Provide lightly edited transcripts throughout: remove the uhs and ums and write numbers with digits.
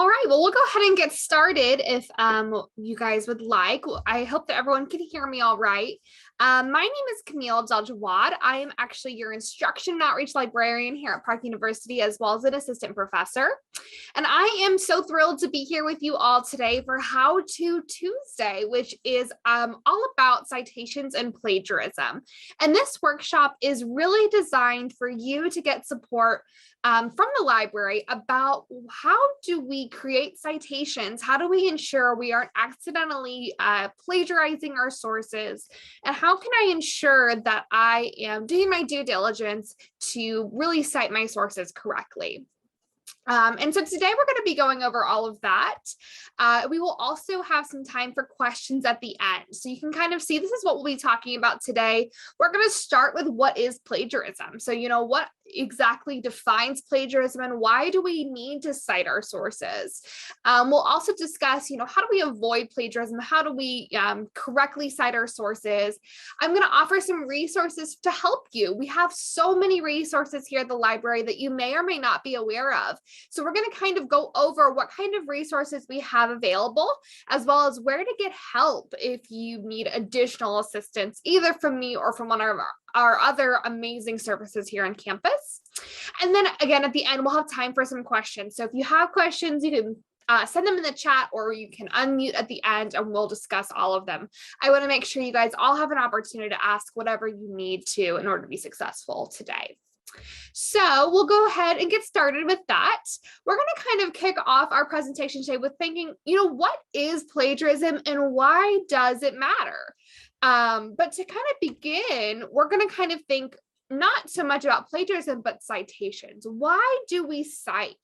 All right, well, we'll go ahead and get started if you guys would like. I hope that everyone can hear me all right. My name is Camille Abdel-Jawad. I am actually your instruction and outreach librarian here at Park University, as well as an assistant professor. And I am so thrilled to be here with you all today for How To Tuesday, which is all about citations and plagiarism. And this workshop is really designed for you to get support from the library about how do we create citations, how do we ensure we aren't accidentally plagiarizing our sources, and how can I ensure that I am doing my due diligence to really cite my sources correctly. And so today we're going to be going over all of that. We will also have some time for questions at the end. So you can kind of see this is what we'll be talking about today. We're going to start with what is plagiarism. So, what exactly defines plagiarism and why do we need to cite our sources? We'll also discuss, how do we avoid plagiarism? How do we correctly cite our sources? I'm going to offer some resources to help you. We have so many resources here at the library that you may or may not be aware of. So we're going to kind of go over what kind of resources we have available, as well as where to get help if you need additional assistance, either from me or from one of our other amazing services here on campus. And then again, at the end, we'll have time for some questions. So if you have questions, you can send them in the chat, or you can unmute at the end and we'll discuss all of them. I want to make sure you guys all have an opportunity to ask whatever you need to in order to be successful today. So we'll go ahead and get started with that. We're going to kind of kick off our presentation today with thinking, what is plagiarism and why does it matter? But to kind of begin, we're going to kind of think not so much about plagiarism, but citations. Why do we cite?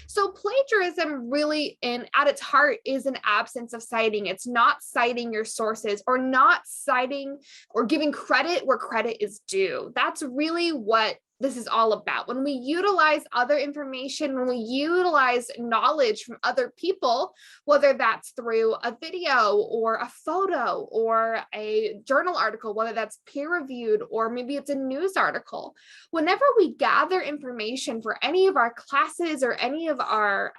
So plagiarism really, at its heart, is an absence of citing. It's not citing your sources, or not citing or giving credit where credit is due. That's really what this is all about. When we utilize other information, when we utilize knowledge from other people, whether that's through a video or a photo or a journal article, whether that's peer-reviewed or maybe it's a news article, whenever we gather information for any of our classes or any of our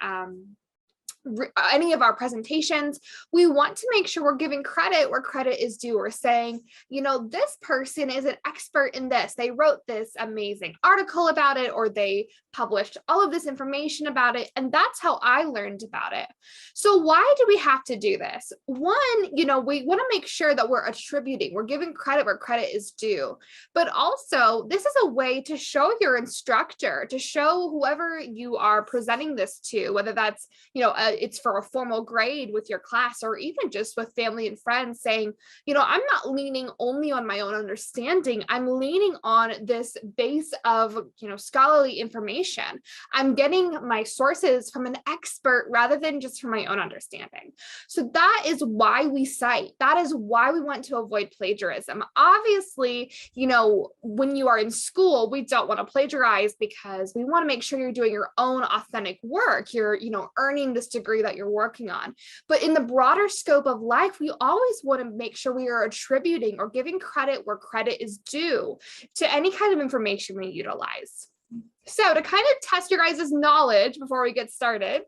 presentations, we want to make sure we're giving credit where credit is due. We're saying, this person is an expert in this. They wrote this amazing article about it, or they published all of this information about it. And that's how I learned about it. So why do we have to do this? One, we want to make sure that we're attributing, we're giving credit where credit is due. But also, this is a way to show your instructor, to show whoever you are presenting this to, whether that's, it's for a formal grade with your class, or even just with family and friends, saying, I'm not leaning only on my own understanding. I'm leaning on this base of, scholarly information. I'm getting my sources from an expert rather than just from my own understanding. So that is why we cite. That is why we want to avoid plagiarism. Obviously, when you are in school, we don't want to plagiarize because we want to make sure you're doing your own authentic work. You're, earning this degree that you're working on. But in the broader scope of life, we always want to make sure we are attributing or giving credit where credit is due to any kind of information we utilize. So to kind of test your guys' knowledge before we get started,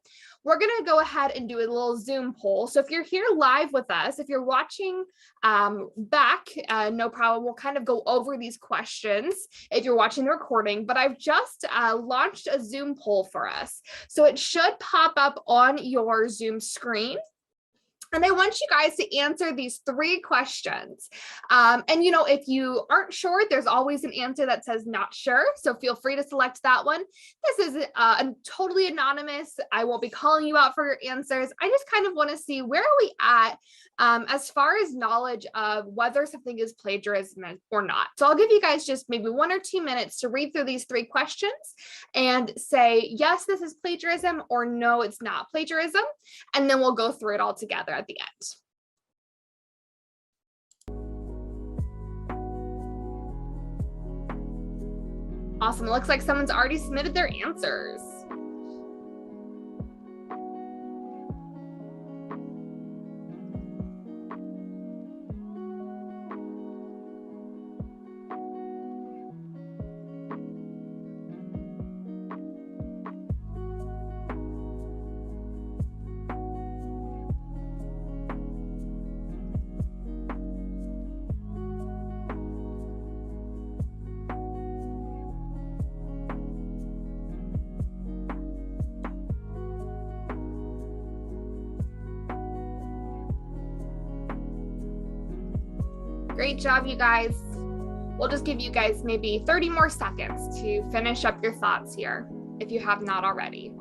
we're going to go ahead and do a little Zoom poll. So if you're here live with us, if you're watching back, no problem. We'll kind of go over these questions if you're watching the recording, but I've just launched a Zoom poll for us. So it should pop up on your Zoom screen. And I want you guys to answer these 3 questions. And, if you aren't sure, there's always an answer that says not sure. So feel free to select that one. This is totally anonymous. I won't be calling you out for your answers. I just kind of want to see where are we at as far as knowledge of whether something is plagiarism or not. So I'll give you guys just maybe 1 or 2 minutes to read through these 3 questions and say, yes, this is plagiarism, or no, it's not plagiarism. And then we'll go through it all together at the end. Awesome. It looks like someone's already submitted their answers. Great job, you guys. We'll just give you guys maybe 30 more seconds to finish up your thoughts here, if you have not already.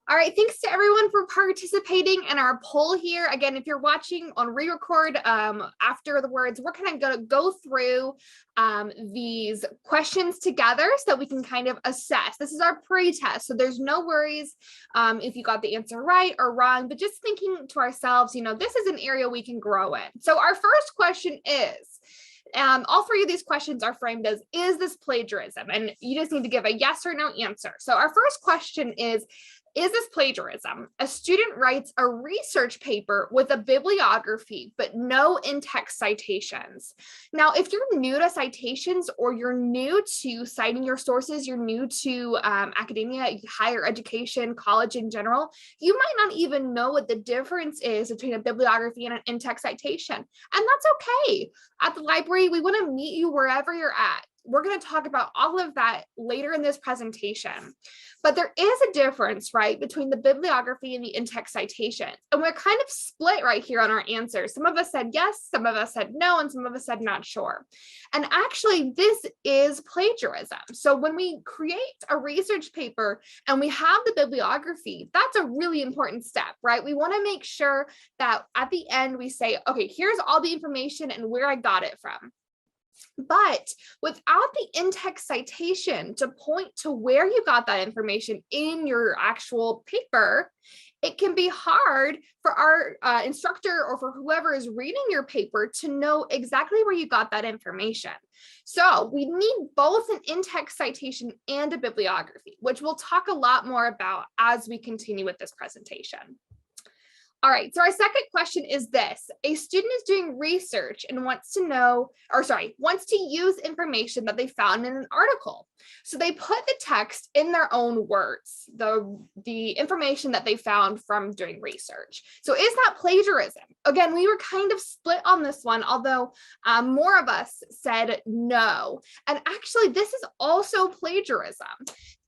All right, thanks to everyone for participating in our poll here. Again, if you're watching on re-record after the words, we're kind of going to go through these questions together so that we can kind of assess. This is our pre-test, so there's no worries if you got the answer right or wrong, but just thinking to ourselves, you know, this is an area we can grow in. So our first question is, all three of these questions are framed as, is this plagiarism? And you just need to give a yes or no answer. So our first question is this plagiarism? A student writes a research paper with a bibliography, but no in-text citations. Now, if you're new to citations or you're new to citing your sources, you're new to academia, higher education, college in general, you might not even know what the difference is between a bibliography and an in-text citation. And that's okay. At the library, we want to meet you wherever you're at. We're going to talk about all of that later in this presentation. But there is a difference, right, between the bibliography and the in-text citations. And we're kind of split right here on our answers. Some of us said yes, some of us said no, and some of us said not sure. And actually, this is plagiarism. So when we create a research paper and we have the bibliography, that's a really important step, right? We want to make sure that at the end we say, okay, here's all the information and where I got it from. But without the in-text citation to point to where you got that information in your actual paper, it can be hard for our instructor or for whoever is reading your paper to know exactly where you got that information. So we need both an in-text citation and a bibliography, which we'll talk a lot more about as we continue with this presentation. All right, so our second question is this. A student is doing research and wants to use information that they found in an article. So they put the text in their own words, the information that they found from doing research. So is that plagiarism? Again, we were kind of split on this one, although more of us said no. And actually, this is also plagiarism.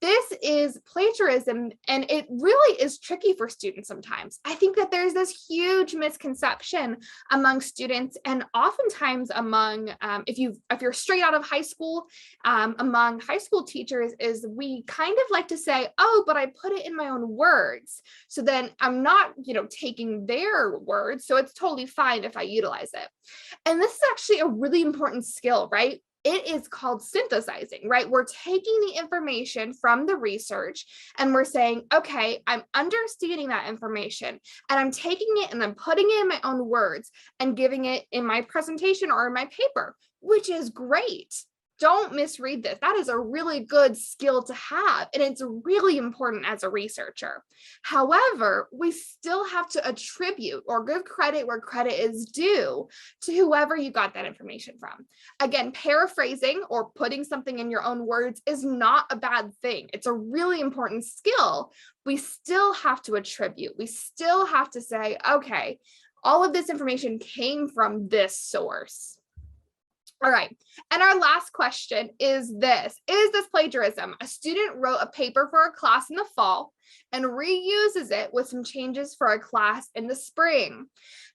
This is plagiarism, and it really is tricky for students sometimes. I think that there's this huge misconception among students, and oftentimes among, if you're straight out of high school, among high school teachers, is we kind of like to say, oh, but I put it in my own words. So then I'm not, taking their words, so it's totally fine if I utilize it. And this is actually a really important skill, right? It is called synthesizing, right? We're taking the information from the research and we're saying, okay, I'm understanding that information and I'm taking it and I'm putting it in my own words and giving it in my presentation or in my paper, which is great. Don't misread this. That is a really good skill to have, and it's really important as a researcher. However, we still have to attribute or give credit where credit is due to whoever you got that information from. Again, paraphrasing or putting something in your own words is not a bad thing. It's a really important skill. We still have to attribute. We still have to say, okay, all of this information came from this source. All right, and our last question is this plagiarism? A student wrote a paper for a class in the fall and reuses it with some changes for a class in the spring.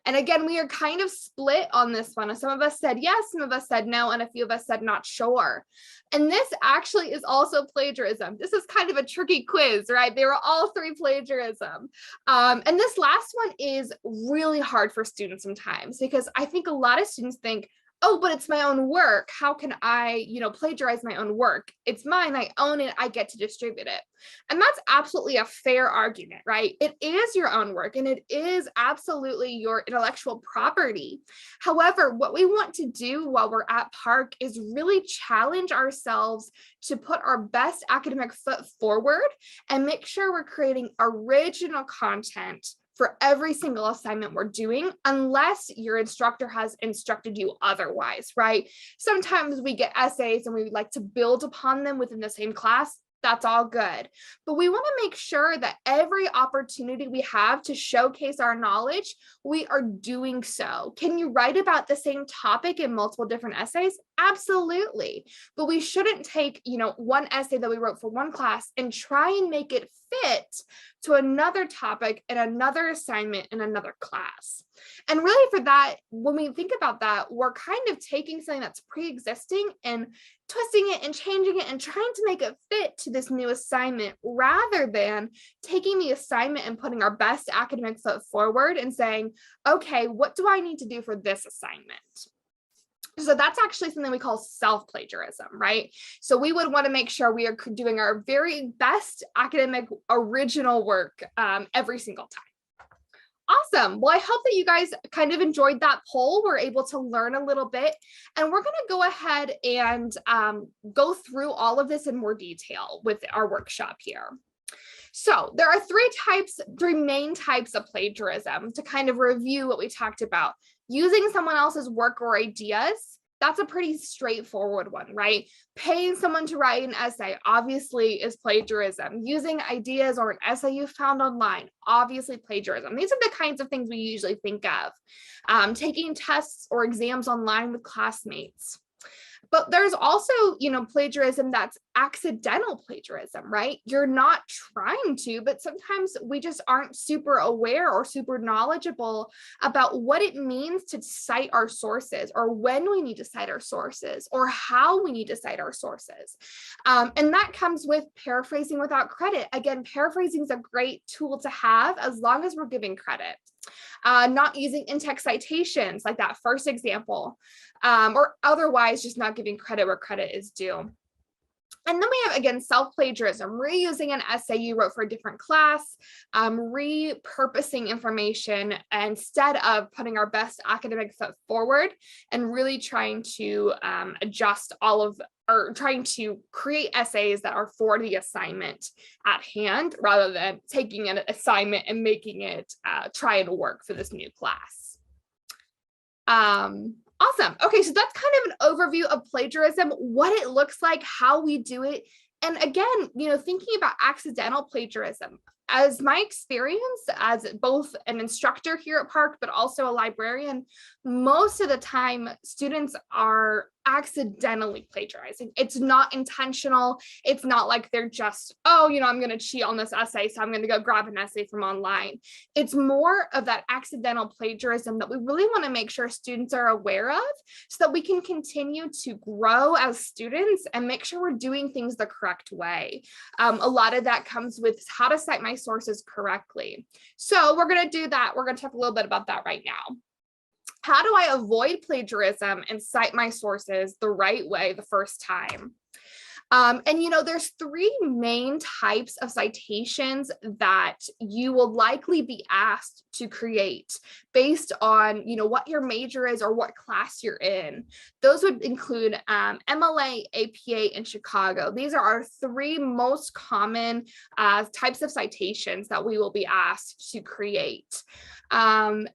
And again, we are kind of split on this one. Some of us said yes, some of us said no, and a few of us said not sure. And this actually is also plagiarism. This is kind of a tricky quiz, right? They were all three plagiarism. And this last one is really hard for students sometimes because I think a lot of students think, oh, but it's my own work. How can I, plagiarize my own work? It's mine. I own it. I get to distribute it. And that's absolutely a fair argument, right? It is your own work and it is absolutely your intellectual property. However, what we want to do while we're at Park is really challenge ourselves to put our best academic foot forward and make sure we're creating original content for every single assignment we're doing, unless your instructor has instructed you otherwise, right? Sometimes we get essays and we would like to build upon them within the same class. That's all good. But we want to make sure that every opportunity we have to showcase our knowledge, we are doing so. Can you write about the same topic in multiple different essays? Absolutely. But we shouldn't take, one essay that we wrote for one class and try and make it fit to another topic and another assignment in another class. And really for that, when we think about that, we're kind of taking something that's pre-existing and twisting it and changing it and trying to make it fit to this new assignment, rather than taking the assignment and putting our best academic foot forward and saying, okay, what do I need to do for this assignment? So that's actually something we call self-plagiarism, right? So we would want to make sure we are doing our very best academic original work every single time. Awesome. Well, I hope that you guys kind of enjoyed that poll. We're able to learn a little bit, and we're going to go ahead and go through all of this in more detail with our workshop here. So there are three main types of plagiarism to kind of review what we talked about. Using someone else's work or ideas, that's a pretty straightforward one, right? Paying someone to write an essay obviously is plagiarism. Using ideas or an essay you found online, obviously plagiarism. These are the kinds of things we usually think of. Taking tests or exams online with classmates. But there's also, plagiarism that's accidental plagiarism, right? You're not trying to, but sometimes we just aren't super aware or super knowledgeable about what it means to cite our sources, or when we need to cite our sources, or how we need to cite our sources. And that comes with paraphrasing without credit. Again, paraphrasing is a great tool to have as long as we're giving credit. Not using in-text citations like that first example, or otherwise just not giving credit where credit is due. And then we have, again, self-plagiarism, reusing an essay you wrote for a different class, repurposing information instead of putting our best academic foot forward and really trying to adjust or trying to create essays that are for the assignment at hand, rather than taking an assignment and making it try and work for this new class. Awesome. Okay, so that's kind of an overview of plagiarism, what it looks like, how we do it. And again, thinking about accidental plagiarism, as my experience as both an instructor here at Park, but also a librarian, most of the time students are accidentally plagiarizing. It's not intentional. It's not like they're just, I'm going to cheat on this essay, so I'm going to go grab an essay from online. It's more of that accidental plagiarism that we really want to make sure students are aware of, so that we can continue to grow as students and make sure we're doing things the correct way. A lot of that comes with how to cite my sources correctly. So we're going to do that. We're going to talk a little bit about that right now. How do I avoid plagiarism and cite my sources the right way the first time? There's three main types of citations that you will likely be asked to create based on, what your major is or what class you're in. Those would include MLA, APA, and Chicago. These are our three most common types of citations that we will be asked to create. And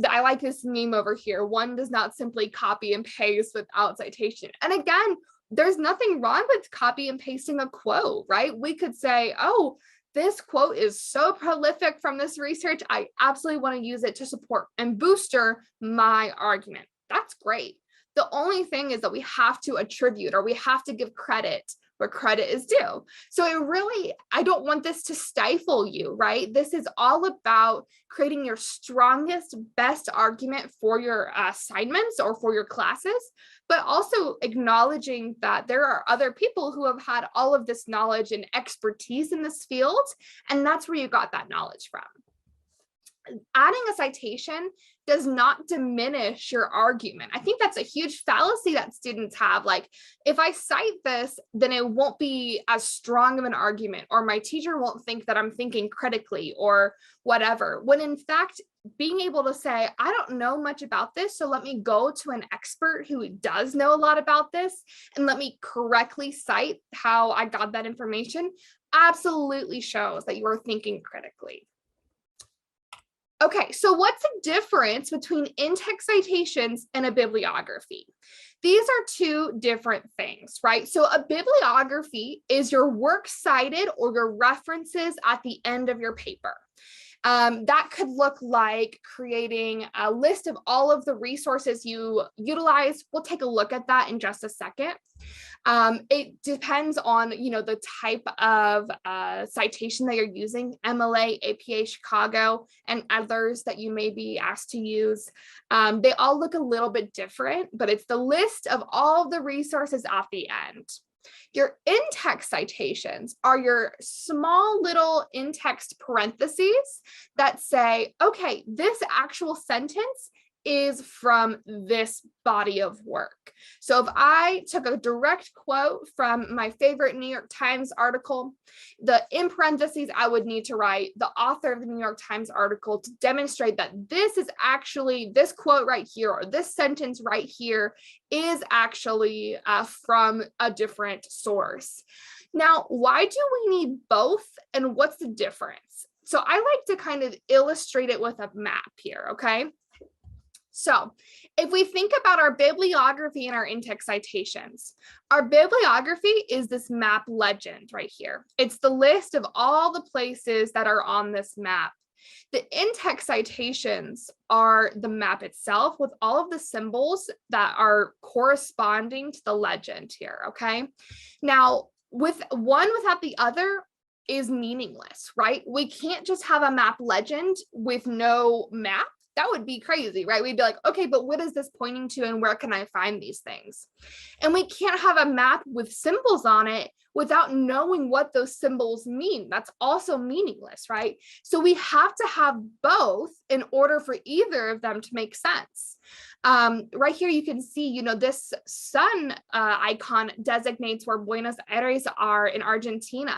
I like this meme over here. One does not simply copy and paste without citation. And again, there's nothing wrong with copy and pasting a quote, right? We could say, oh, this quote is so prolific from this research, I absolutely want to use it to support and booster my argument. That's great. The only thing is that we have to attribute, or we have to give credit where credit is due. So I don't want this to stifle you, right? This is all about creating your strongest, best argument for your assignments or for your classes, but also acknowledging that there are other people who have had all of this knowledge and expertise in this field, and that's where you got that knowledge from. Adding a citation does not diminish your argument. I think that's a huge fallacy that students have. Like, if I cite this, then it won't be as strong of an argument, or my teacher won't think that I'm thinking critically or whatever. When in fact, being able to say, I don't know much about this, so let me go to an expert who does know a lot about this and let me correctly cite how I got that information, absolutely shows that you are thinking critically. Okay, so what's the difference between in-text citations and a bibliography? These are two different things, right? So a bibliography is your works cited or your references at the end of your paper. That could look like creating a list of all of the resources you utilize. We'll take a look at that in just a second. It depends on, the type of citation that you're using, MLA, APA, Chicago, and others that you may be asked to use. They all look a little bit different, but it's the list of all of the resources at the end. Your in-text citations are your small little in-text parentheses that say, okay, this actual sentence is from this body of work. So if I took a direct quote from my favorite New York Times article, in parentheses, I would need to write the author of the New York Times article to demonstrate that this is actually, this quote right here, or this sentence right here is actually from a different source. Now, why do we need both, and what's the difference? So I like to kind of illustrate it with a map here, okay? So if we think about our bibliography and our in-text citations, our bibliography is this map legend right here. It's the list of all the places that are on this map. The in-text citations are the map itself with all of the symbols that are corresponding to the legend here, okay? Now, with one without the other is meaningless, right? We can't just have a map legend with no map. That would be crazy, right? We'd be like, okay, but what is this pointing to and where can I find these things? And we can't have a map with symbols on it without knowing what those symbols mean. That's also meaningless, right? So we have to have both in order for either of them to make sense. Right here, you can see, this sun icon designates where Buenos Aires are in Argentina.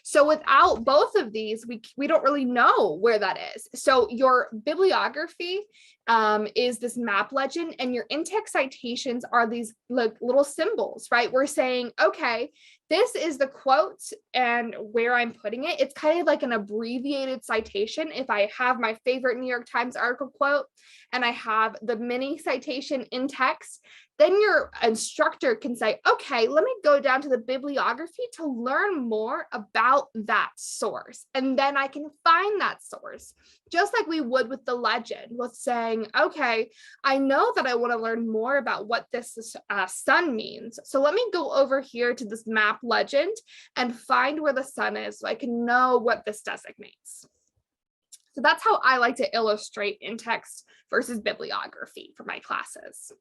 So without both of these, we don't really know where that is. So your bibliography is this map legend, and your in-text citations are these little symbols, right? We're saying, okay, this is the quote and where I'm putting it. It's kind of like an abbreviated citation. If I have my favorite New York Times article quote and I have the mini citation in text, then your instructor can say, okay, let me go down to the bibliography to learn more about that source. And then I can find that source, just like we would with the legend, with saying, okay, I know that I want to learn more about what this sun means. So let me go over here to this map legend and find where the sun is so I can know what this designates. So that's how I like to illustrate in-text versus bibliography for my classes.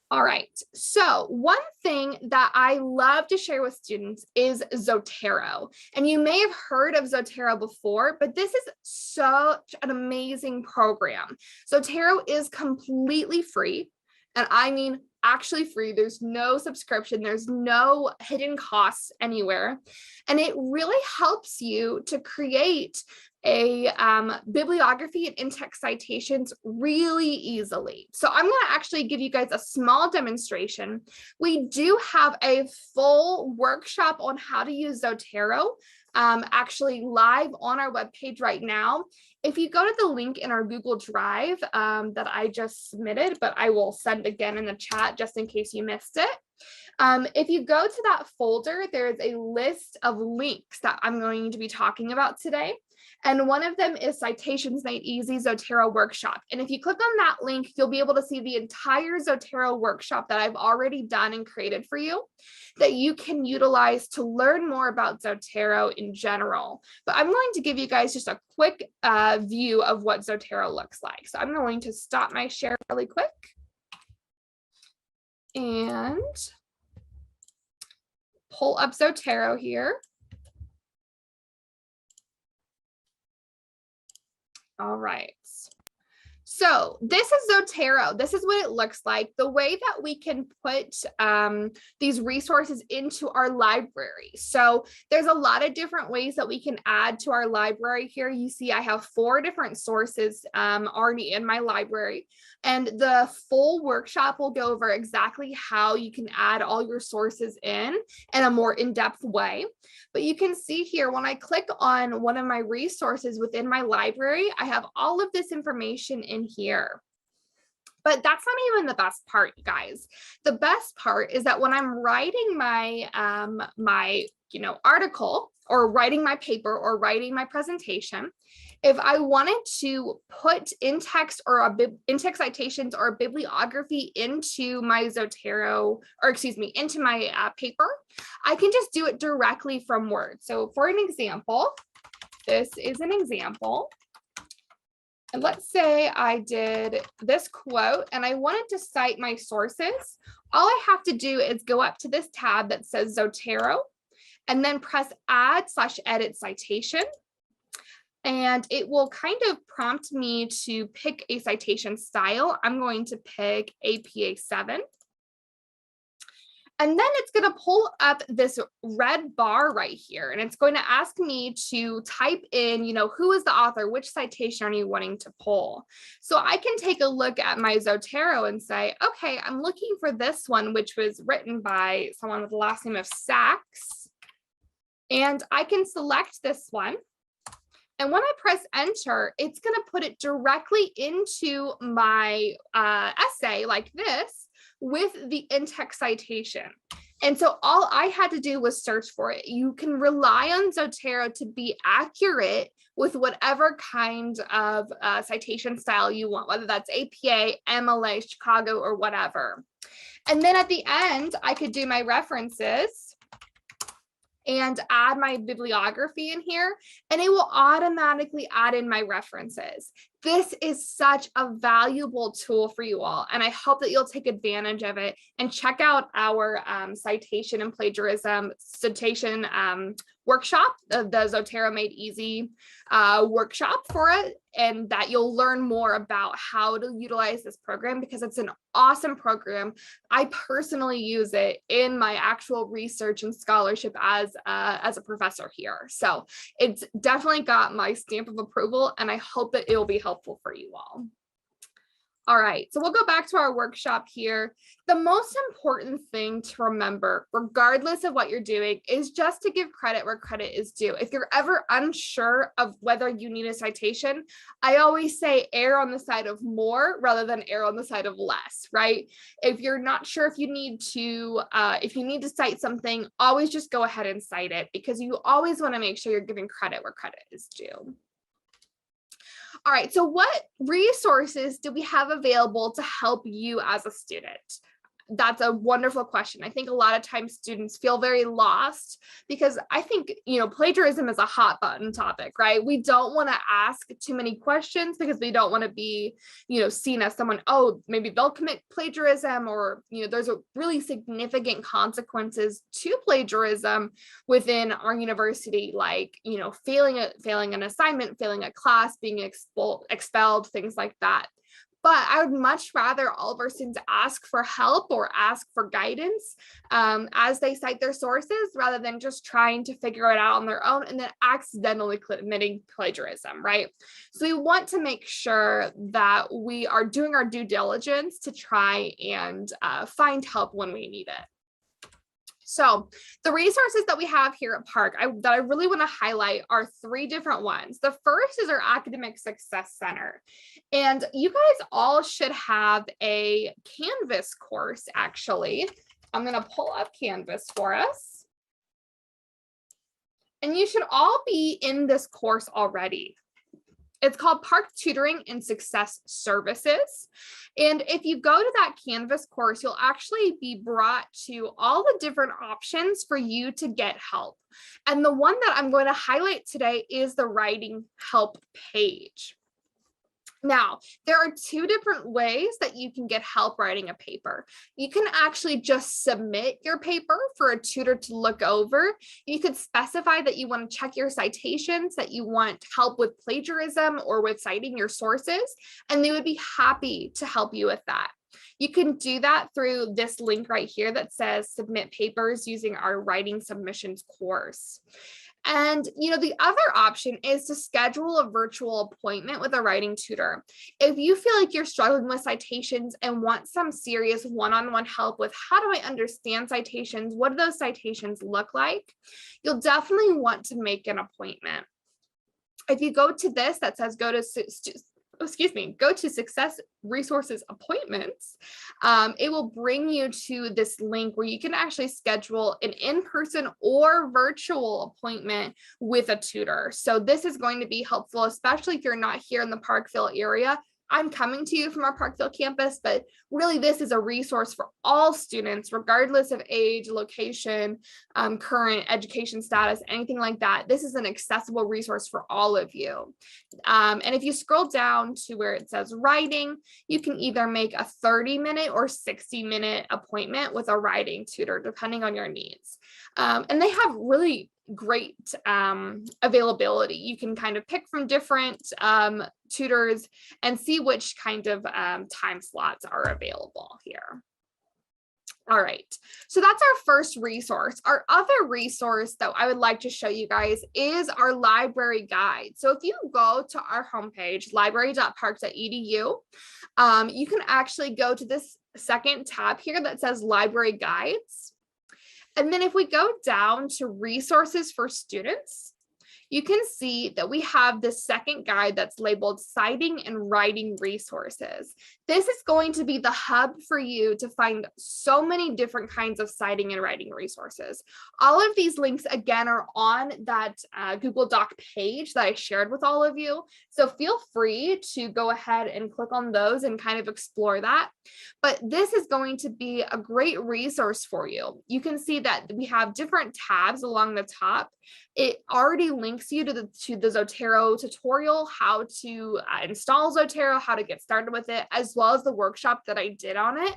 All right, so one thing that I love to share with students is Zotero. And you may have heard of Zotero before, but this is such an amazing program. Zotero is completely free, and I mean actually free. There's no subscription, there's no hidden costs anywhere. And it really helps you to create a bibliography and in-text citations really easily. So I'm going to actually give you guys a small demonstration. We do have a full workshop on how to use Zotero actually live on our webpage right now. If you go to the link in our Google Drive that I just submitted, but I will send again in the chat just in case you missed it. If you go to that folder, there's a list of links that I'm going to be talking about today. And one of them is Citations Made Easy Zotero Workshop. And if you click on that link, you'll be able to see the entire Zotero workshop that I've already done and created for you that you can utilize to learn more about Zotero in general. But I'm going to give you guys just a quick view of what Zotero looks like. So I'm going to stop my share really quick. And pull up Zotero here. All right. So this is Zotero. This is what it looks like. The way that we can put these resources into our library. So there's a lot of different ways that we can add to our library here. You see, I have 4 different sources already in my library. And the full workshop will go over exactly how you can add all your sources in a more in-depth way. But you can see here, when I click on one of my resources within my library, I have all of this information in here. But that's not even the best part, you guys. The best part is that when I'm writing my article, or writing my paper, or writing my presentation, if I wanted to put in-text or in-text citations or a bibliography into my Zotero, or excuse me, into my paper, I can just do it directly from Word. So for an example, this is an example. And let's say I did this quote and I wanted to cite my sources. All I have to do is go up to this tab that says Zotero and then press add/edit citation. And it will kind of prompt me to pick a citation style. I'm going to pick APA 7. And then it's going to pull up this red bar right here, and it's going to ask me to type in, who is the author, which citation are you wanting to pull? So I can take a look at my Zotero and say, okay, I'm looking for this one, which was written by someone with the last name of Sachs. And I can select this one. And when I press enter, it's going to put it directly into my essay like this, with the in-text citation. And so all I had to do was search for it. You can rely on Zotero to be accurate with whatever kind of citation style you want, whether that's APA, MLA, Chicago, or whatever. And then at the end, I could do my references and add my bibliography in here, and it will automatically add in my references. This is such a valuable tool for you all, and I hope that you'll take advantage of it and check out our citation and plagiarism citation workshop, the Zotero Made Easy workshop for it, and that you'll learn more about how to utilize this program, because it's an awesome program. I personally use it in my actual research and scholarship as a professor here. So it's definitely got my stamp of approval, and I hope that it will be helpful for you all. All right, so we'll go back to our workshop here. The most important thing to remember, regardless of what you're doing, is just to give credit where credit is due. If you're ever unsure of whether you need a citation, I always say err on the side of more rather than err on the side of less, right? If you're not sure if you need to cite something, always just go ahead and cite it, because you always want to make sure you're giving credit where credit is due. All right, so what resources do we have available to help you as a student? That's a wonderful question. I think a lot of times students feel very lost, because I think, plagiarism is a hot button topic, right? We don't want to ask too many questions because we don't want to be, seen as someone, oh, maybe they'll commit plagiarism, or, there's a really significant consequences to plagiarism within our university, like, failing an assignment, failing a class, being expelled, things like that. But I would much rather all of our students ask for help or ask for guidance as they cite their sources, rather than just trying to figure it out on their own and then accidentally committing plagiarism, right? So we want to make sure that we are doing our due diligence to try and find help when we need it. So the resources that we have here at Park that I really want to highlight are 3 different ones. The first is our Academic Success Center. And you guys all should have a Canvas course, actually. I'm going to pull up Canvas for us. And you should all be in this course already. It's called Park Tutoring and Success Services. And if you go to that Canvas course, you'll actually be brought to all the different options for you to get help. And the one that I'm going to highlight today is the writing help page. Now, there are two different ways that you can get help writing a paper. You can actually just submit your paper for a tutor to look over. You could specify that you want to check your citations, that you want help with plagiarism or with citing your sources, and they would be happy to help you with that. You can do that through this link right here that says submit papers using our writing submissions course. And, the other option is to schedule a virtual appointment with a writing tutor. If you feel like you're struggling with citations and want some serious one-on-one help with how do I understand citations, what do those citations look like, you'll definitely want to make an appointment. If you go to this that says go to Success Resources Appointments, it will bring you to this link where you can actually schedule an in-person or virtual appointment with a tutor. So this is going to be helpful, especially if you're not here in the Parkville area. I'm coming to you from our Parkville campus, but really this is a resource for all students, regardless of age, location, current education status, anything like that. This is an accessible resource for all of you. And if you scroll down to where it says writing, you can either make a 30-minute or 60-minute appointment with a writing tutor, depending on your needs. And they have really great availability. You can kind of pick from different tutors and see which kind of time slots are available here. All right, so that's our first resource. Our other resource that I would like to show you guys is our library guide. So if you go to our homepage, library.park.edu, you can actually go to this second tab here that says library guides. And then if we go down to resources for students, you can see that we have this second guide that's labeled citing and writing resources. This is going to be the hub for you to find so many different kinds of citing and writing resources. All of these links, again, are on that Google Doc page that I shared with all of you. So feel free to go ahead and click on those and kind of explore that. But this is going to be a great resource for you. You can see that we have different tabs along the top. It already links you to the Zotero tutorial, how to install Zotero, how to get started with it, as well as the workshop that I did on it.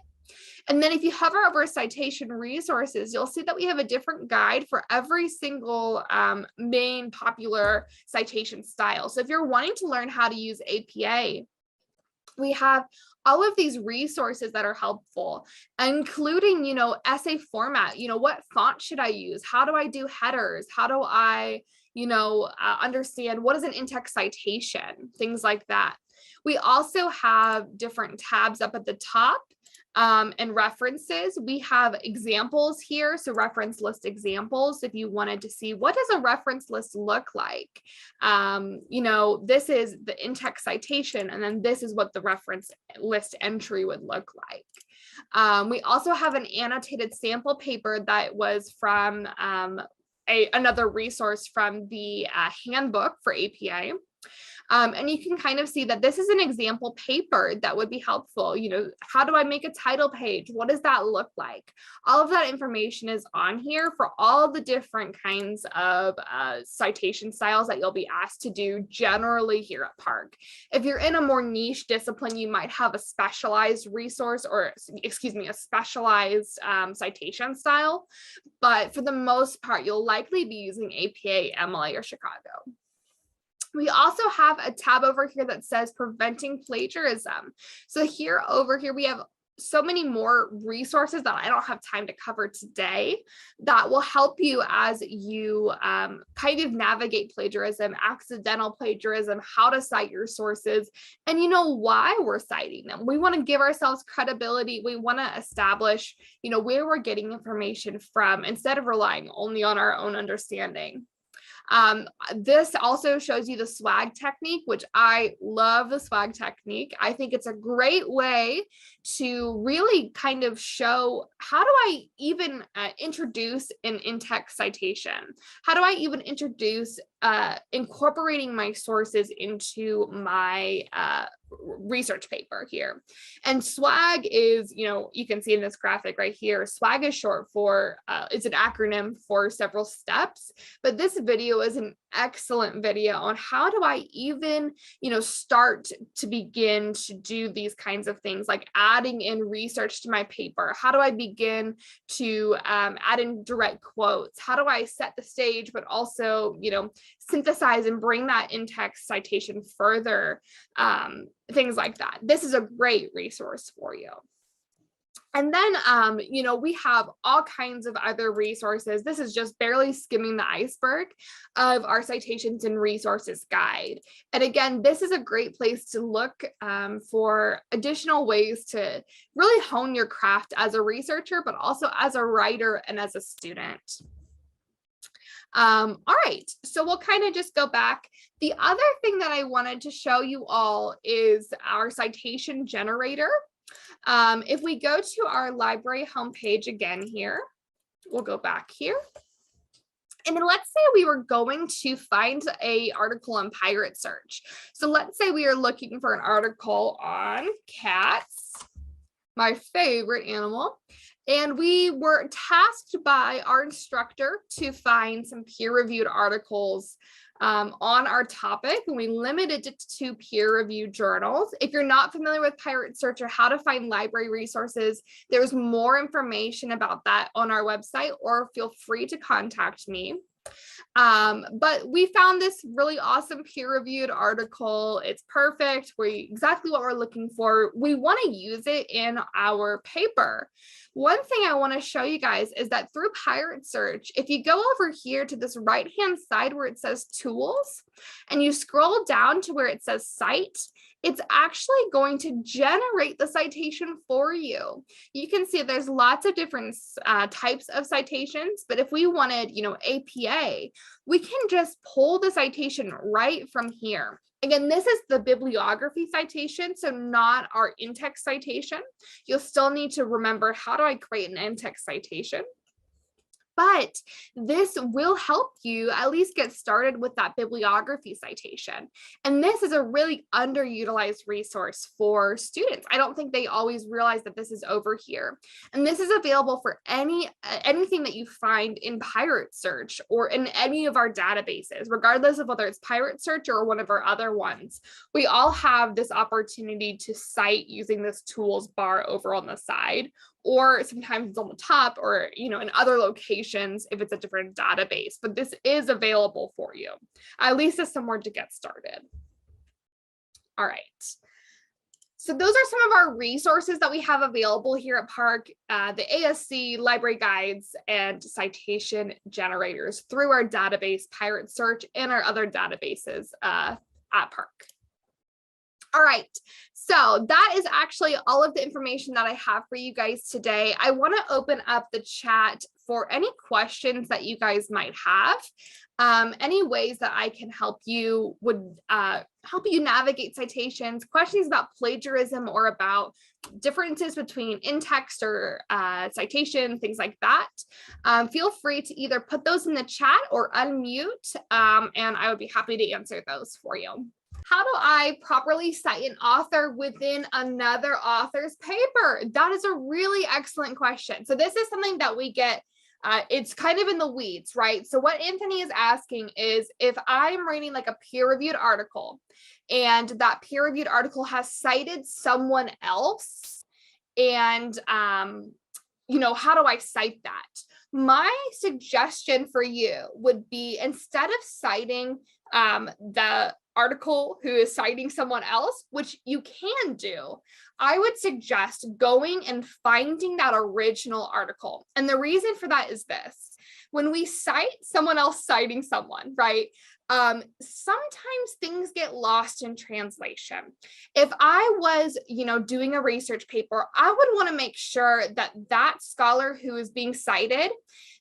And then if you hover over citation resources, you'll see that we have a different guide for every single main popular citation style. So if you're wanting to learn how to use APA, we have all of these resources that are helpful, including, essay format. What font should I use? How do I do headers? How do I, understand what is an in-text citation? Things like that. We also have different tabs up at the top. And references, we have examples here. So reference list examples, if you wanted to see what does a reference list look like? This is the in-text citation, and then this is what the reference list entry would look like. We also have an annotated sample paper that was from another resource from the handbook for APA. And you can kind of see that this is an example paper that would be helpful. How do I make a title page? What does that look like? All of that information is on here for all the different kinds of citation styles that you'll be asked to do generally here at Park. If you're in a more niche discipline, you might have a specialized resource or, a specialized citation style. But for the most part, you'll likely be using APA, MLA, or Chicago. We also have a tab over here that says preventing plagiarism. So over here, we have so many more resources that I don't have time to cover today that will help you as you kind of navigate plagiarism, accidental plagiarism, how to cite your sources, and why we're citing them. We want to give ourselves credibility. We want to establish, where we're getting information from instead of relying only on our own understanding. This also shows you the swag technique, which I love the swag technique. I think it's a great way to really kind of show, how do I even introduce an in-text citation? How do I even introduce incorporating my sources into my research paper here? And SWAG is, you can see in this graphic right here, SWAG is short for, it's an acronym for several steps, but this video is an excellent video on how do I even, start to begin to do these kinds of things, like adding in research to my paper. How do I begin to add in direct quotes? How do I set the stage, but also, synthesize and bring that in-text citation further, things like that. This is a great resource for you. And then, we have all kinds of other resources. This is just barely skimming the iceberg of our citations and resources guide. And again, this is a great place to look for additional ways to really hone your craft as a researcher, but also as a writer and as a student. All right, so we'll kind of just go back. The other thing that I wanted to show you all is our citation generator. If we go to our library homepage again here, we'll go back here. And then let's say we were going to find an article on Pirate Search. So let's say we are looking for an article on cats, my favorite animal. And we were tasked by our instructor to find some peer-reviewed articles on our topic, and we limited it to peer-reviewed journals. If you're not familiar with Pirate Search or how to find library resources, there's more information about that on our website, or feel free to contact me. But we found this really awesome peer-reviewed article. It's perfect. Exactly what we're looking for. We want to use it in our paper. One thing I want to show you guys is that through Pirate Search, if you go over here to this right-hand side where it says tools, and you scroll down to where it says cite, it's actually going to generate the citation for you. You can see there's lots of different types of citations, but if we wanted, APA, we can just pull the citation right from here. Again, this is the bibliography citation, so not our in-text citation. You'll still need to remember, how do I create an in-text citation? But this will help you at least get started with that bibliography citation. And this is a really underutilized resource for students. I don't think they always realize that this is over here. And this is available for anything that you find in Pirate Search or in any of our databases, regardless of whether it's Pirate Search or one of our other ones. We all have this opportunity to cite using this tools bar over on the side, or sometimes it's on the top, or in other locations if it's a different database, but this is available for you, at least as somewhere to get started. All right, so those are some of our resources that we have available here at Park, the ASC, library guides, and citation generators through our database, Pirate Search, and our other databases at Park. All right, so that is actually all of the information that I have for you guys today. I want to open up the chat for any questions that you guys might have. Any ways that I can help you would help you navigate citations, questions about plagiarism or about differences between in-text or citation, things like that. Feel free to either put those in the chat or unmute, and I would be happy to answer those for you. How do I properly cite an author within another author's paper? That is a really excellent question. So this is something that we get, it's kind of in the weeds, right? So what Anthony is asking is, if I'm reading like a peer-reviewed article and that peer-reviewed article has cited someone else, and how do I cite that? My suggestion for you would be, instead of citing the article who is citing someone else, which you can do, I would suggest going and finding that original article. And the reason for that is this: when we cite someone else citing someone, right? Sometimes things get lost in translation. If I was, doing a research paper, I would want to make sure that that scholar who is being cited,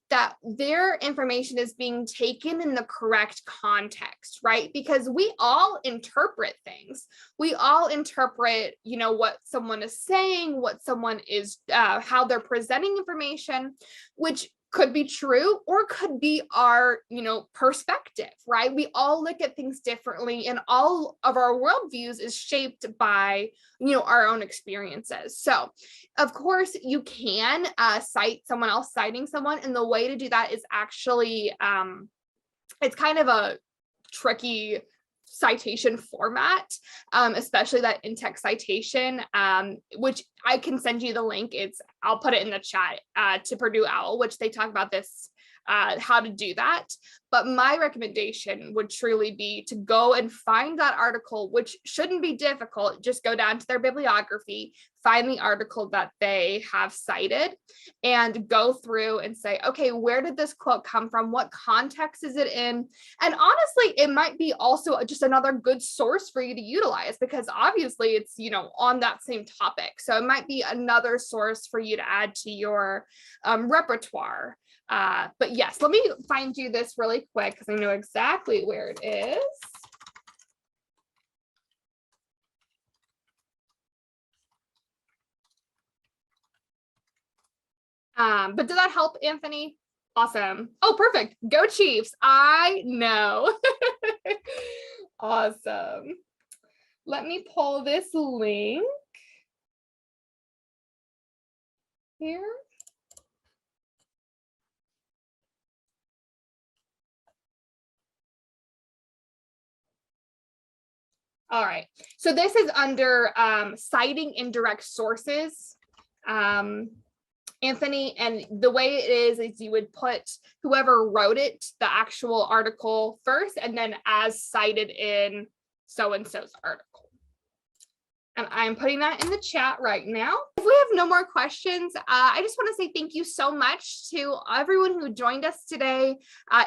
that their information is being taken in the correct context, right? Because we all interpret things. We all interpret, what someone is saying, what someone is, how they're presenting information, which could be true or could be our, perspective, right? We all look at things differently, and all of our worldviews is shaped by, our own experiences. So of course you can cite someone else citing someone. And the way to do that is actually, it's kind of a tricky citation format, especially that in-text citation, which I can send you the link. I'll put it in the chat to Purdue OWL, which they talk about this, how to do that. But my recommendation would truly be to go and find that article, which shouldn't be difficult. Just go down to their bibliography, find the article that they have cited, and go through and say, okay, where did this quote come from? What context is it in? And honestly, it might be also just another good source for you to utilize, because obviously it's, on that same topic. So it might be another source for you to add to your repertoire. But yes, let me find you this really quick because I know exactly where it is. But did that help, Anthony? Awesome. Oh, perfect. Go Chiefs. I know. Awesome. Let me pull this link here. All right, so this is under citing indirect sources, Anthony, and the way it is you would put whoever wrote it, the actual article first, and then as cited in so-and-so's article. And I'm putting that in the chat right now. If we have no more questions, I just want to say thank you so much to everyone who joined us today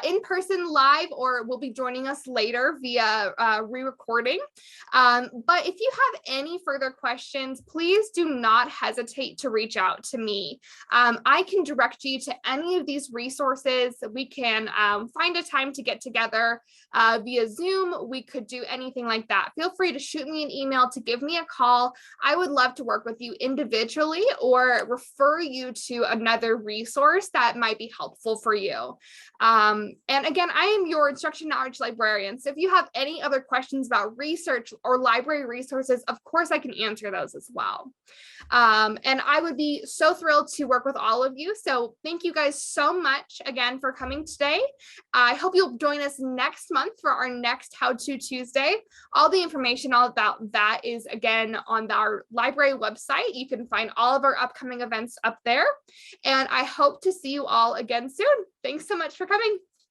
in person live, or will be joining us later via re-recording. But if you have any further questions, please do not hesitate to reach out to me. I can direct you to any of these resources. We can find a time to get together via Zoom. We could do anything like that. Feel free to shoot me an email, to give me a call. I would love to work with you individually or refer you to another resource that might be helpful for you. And again, I am your instruction knowledge librarian. So if you have any other questions about research or library resources, of course I can answer those as well. And I would be so thrilled to work with all of you. So thank you guys so much again for coming today. I hope you'll join us next month for our next How To Tuesday. All the information all about that is again on our library website. You can find all of our upcoming events up there. And I hope to see you all again soon. Thanks so much for coming.